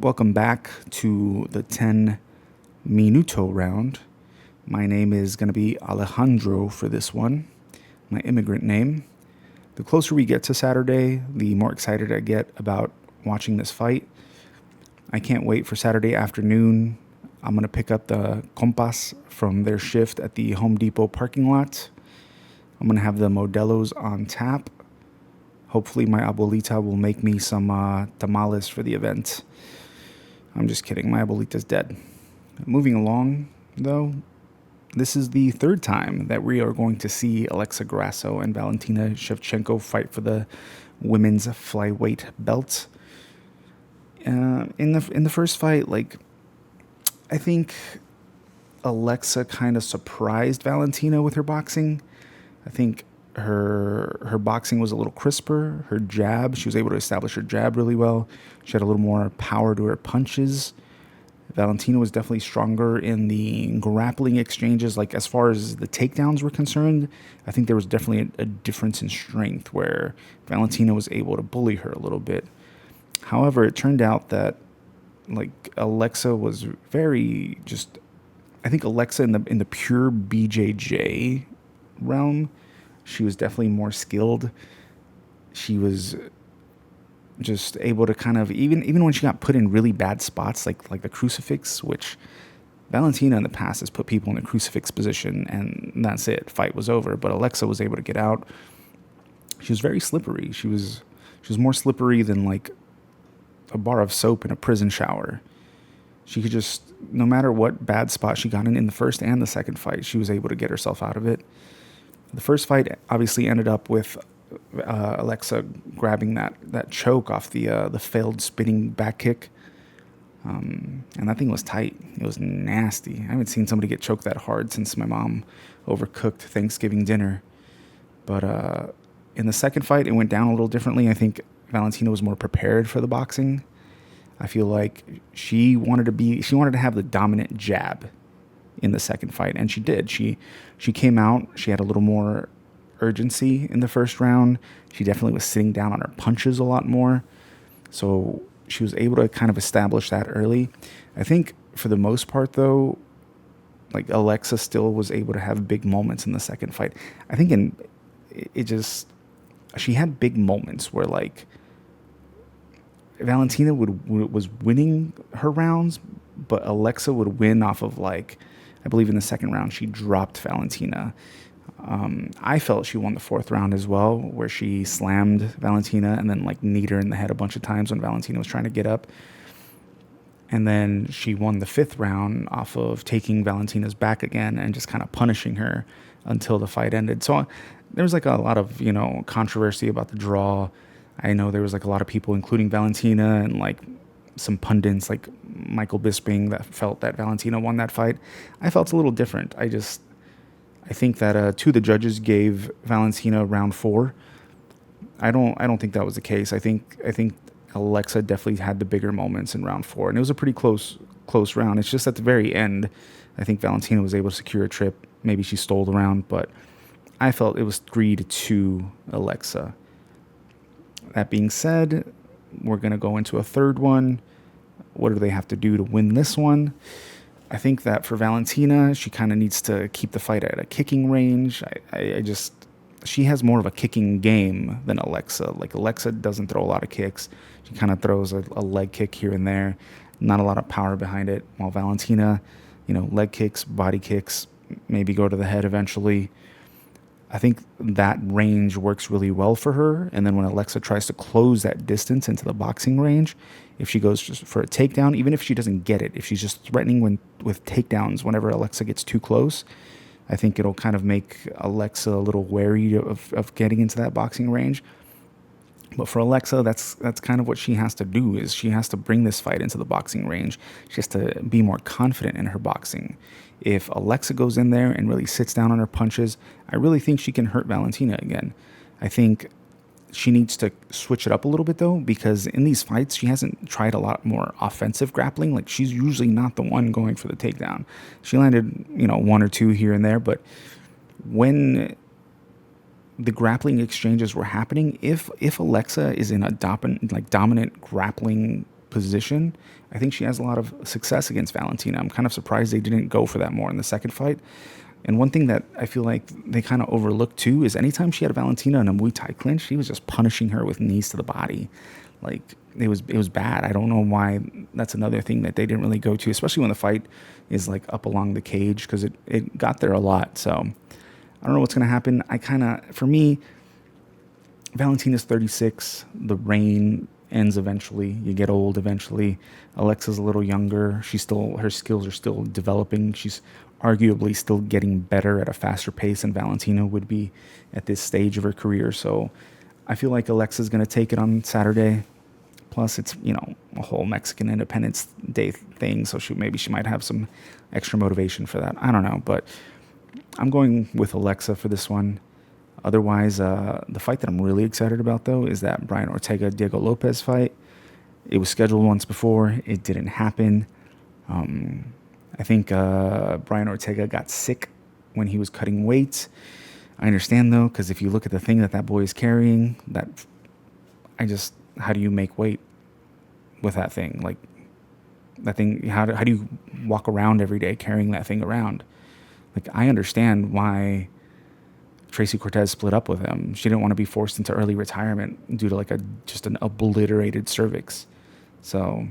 Welcome back to the 10 Minuto round. My name is going to be Alejandro for this one, my immigrant name. The closer we get to Saturday, the more excited I get about watching this fight. I can't wait for Saturday afternoon. I'm going to pick up the compas from their shift at the Home Depot parking lot. I'm going to have the Modelos on tap. Hopefully my abuelita will make me some tamales for the event. I'm just kidding. My abuelita's dead. Moving along, though, this is the third time that we are going to see Alexa Grasso and Valentina Shevchenko fight for the women's flyweight belt. In the first fight, I think Alexa kind of surprised Valentina with her boxing. I think her boxing was a little crisper. Her jab, she was able to establish her jab really well. She had a little more power to her punches. Valentina was definitely stronger in the grappling exchanges. Like, as far as the takedowns were concerned, I think there was definitely a difference in strength where Valentina was able to bully her a little bit. However, it turned out that Alexa was very just. I think Alexa in the pure BJJ realm, she was definitely more skilled. She was just able to kind of, even when she got put in really bad spots, like the crucifix, which Valentina in the past has put people in the crucifix position, and that's it. Fight was over. But Alexa was able to get out. She was very slippery. She was more slippery than like a bar of soap in a prison shower. She could just, no matter what bad spot she got in the first and the second fight, she was able to get herself out of it. The first fight obviously ended up with Alexa grabbing that choke off the failed spinning back kick. And that thing was tight. It was nasty. I haven't seen somebody get choked that hard since my mom overcooked Thanksgiving dinner. But in the second fight, it went down a little differently. I think Valentina was more prepared for the boxing. I feel like she wanted to have the dominant jab in the second fight, and she did. She came out. She had a little more urgency in the first round. She definitely was sitting down on her punches a lot more. So she was able to kind of establish that early. I think for the most part, though, like, Alexa still was able to have big moments in the second fight. I think she had big moments where, like, Valentina was winning her rounds, but Alexa would win off of, like, I believe in the second round she dropped Valentina. I felt she won the fourth round as well, where she slammed Valentina and then kneed her in the head a bunch of times when Valentina was trying to get up. And then she won the fifth round off of taking Valentina's back again and just kind of punishing her until the fight ended. So there was a lot of, controversy about the draw. I know there was a lot of people, including Valentina and some pundits like Michael Bisping, that felt that Valentina won that fight. I felt a little different. I think that two of the judges gave Valentina round 4. I don't think that was the case. I think Alexa definitely had the bigger moments in round 4, and it was a pretty close round. It's just at the very end, I think Valentina was able to secure a trip. Maybe she stole the round, but I felt it was 3-2 Alexa. That being said, we're going to go into a third one. What do they have to do to win this one? I think that for Valentina, she kind of needs to keep the fight at a kicking range. She has more of a kicking game than Alexa. Alexa doesn't throw a lot of kicks. She kind of throws a leg kick here and there. Not a lot of power behind it. While Valentina, leg kicks, body kicks, maybe go to the head eventually. I think that range works really well for her. And then when Alexa tries to close that distance into the boxing range, if she goes just for a takedown, even if she doesn't get it, if she's just threatening with takedowns whenever Alexa gets too close, I think it'll kind of make Alexa a little wary of getting into that boxing range. But for Alexa, that's kind of what she has to do, is she has to bring this fight into the boxing range. She has to be more confident in her boxing. If Alexa goes in there and really sits down on her punches, I really think she can hurt Valentina again. I think she needs to switch it up a little bit, though, because in these fights, she hasn't tried a lot more offensive grappling. She's usually not the one going for the takedown. She landed, 1 or 2 here and there, but when the grappling exchanges were happening, if Alexa is in a dominant grappling position. I think she has a lot of success against Valentina. I'm kind of surprised they didn't go for that more in the second fight. And one thing that I feel like they kind of overlooked too is anytime she had Valentina in a Muay Thai clinch, she was just punishing her with knees to the body. Like it was bad. I don't know why. That's another thing that they didn't really go to, especially when the fight is like up along the cage, because it got there a lot. So I don't know what's going to happen. For me, Valentina's 36. The reign ends eventually. You get old eventually. Alexa's a little younger. Her skills are still developing. She's arguably still getting better at a faster pace than Valentina would be at this stage of her career. So I feel like Alexa's going to take it on Saturday. Plus, it's, a whole Mexican Independence Day thing, so she might have some extra motivation for that. I don't know, but I'm going with Alexa for this one. Otherwise, the fight that I'm really excited about, though, is that Brian Ortega-Diego Lopes fight. It was scheduled once before. It didn't happen. I think Brian Ortega got sick when he was cutting weight. I understand, though, because if you look at the thing that boy is carrying, how do you make weight with that thing? Like, that thing, how do you walk around every day carrying that thing around? Like, I understand why Tracy Cortez split up with him. She didn't want to be forced into early retirement due to just an obliterated cervix. So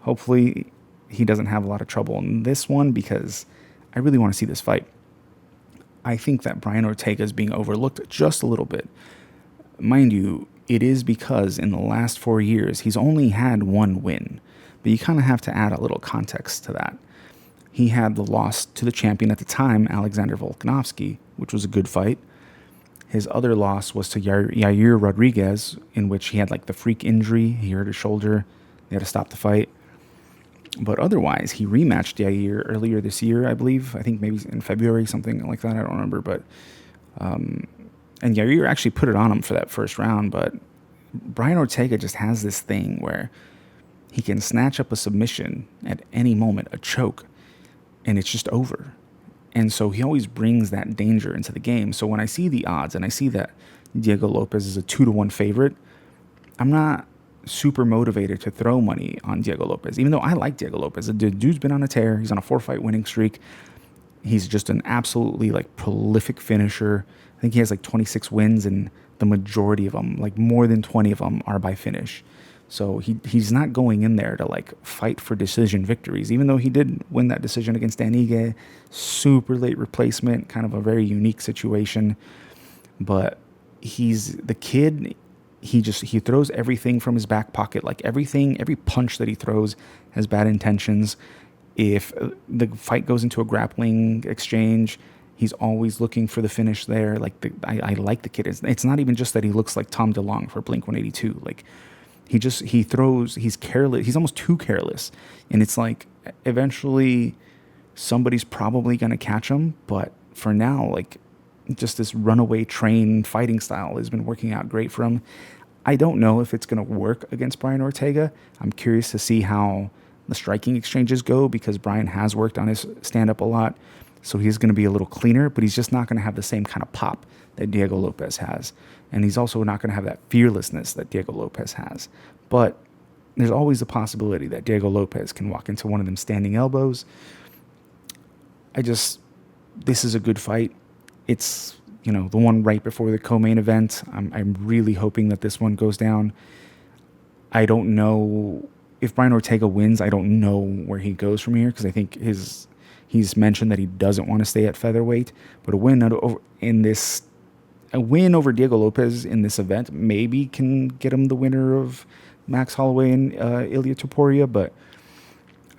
hopefully he doesn't have a lot of trouble in this one, because I really want to see this fight. I think that Brian Ortega is being overlooked just a little bit. Mind you, it is because in the last 4 years, he's only had one win. But you kind of have to add a little context to that. He had the loss to the champion at the time, Alexander Volkanovski, which was a good fight. His other loss was to Yair Rodriguez, in which he had the freak injury. He hurt his shoulder. They had to stop the fight. But otherwise, he rematched Yair earlier this year, I believe. I think maybe in February, something like that. I don't remember. But and Yair actually put it on him for that first round. But Brian Ortega just has this thing where he can snatch up a submission at any moment, a choke, and it's just over. And so he always brings that danger into the game. So when I see the odds and I see that Diego Lopes is a 2-1 favorite, I'm not super motivated to throw money on Diego Lopes, even though I like Diego Lopes. The dude's been on a tear. He's on a 4-fight winning streak. He's just an absolutely prolific finisher. I think he has 26 wins, and the majority of them, more than 20 of them, are by finish. So he's not going in there to fight for decision victories, even though he did win that decision against Dan Ige. Super late replacement, kind of a very unique situation. But he's the kid. He throws everything from his back pocket. Every punch that he throws has bad intentions. If the fight goes into a grappling exchange, he's always looking for the finish there. I like the kid. It's not even just that he looks like Tom DeLonge for Blink-182. He throws, he's careless. He's almost too careless. And it's eventually somebody's probably going to catch him. But for now, just this runaway train fighting style has been working out great for him. I don't know if it's going to work against Brian Ortega. I'm curious to see how the striking exchanges go, because Brian has worked on his stand-up a lot. So he's going to be a little cleaner, but he's just not going to have the same kind of pop that Diego Lopes has. And he's also not going to have that fearlessness that Diego Lopes has. But there's always a possibility that Diego Lopes can walk into one of them standing elbows. This is a good fight. It's, the one right before the co-main event. I'm really hoping that this one goes down. I don't know if Brian Ortega wins. I don't know where he goes from here, because I think he's mentioned that he doesn't want to stay at featherweight. But a win over Diego Lopes in this event maybe can get him the winner of Max Holloway and Ilia Topuria. But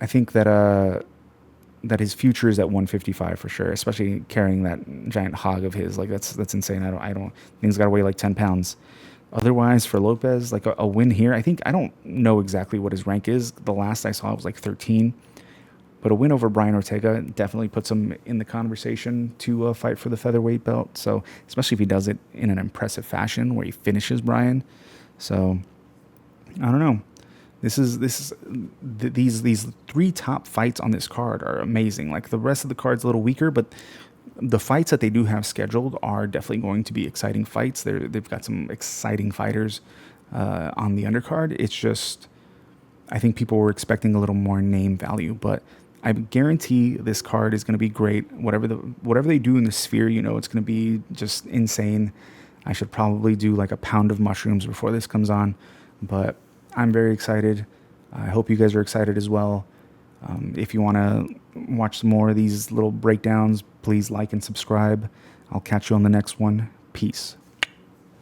I think that his future is at 155 for sure, especially carrying that giant hog of his. That's insane. I don't think he's got to weigh 10 pounds. Otherwise, for Lopes, a win here, I don't know exactly what his rank is. The last I saw was 13. But a win over Brian Ortega definitely puts him in the conversation to fight for the featherweight belt. So, especially if he does it in an impressive fashion where he finishes Brian. So, I don't know. These three top fights on this card are amazing. The rest of the card's a little weaker, but the fights that they do have scheduled are definitely going to be exciting fights. They've got some exciting fighters on the undercard. It's just, I think people were expecting a little more name value, but I guarantee this card is going to be great. Whatever they do in the sphere, it's going to be just insane. I should probably do like a pound of mushrooms before this comes on, but I'm very excited. I hope you guys are excited as well. If you want to watch some more of these little breakdowns, please like and subscribe. I'll catch you on the next one. Peace.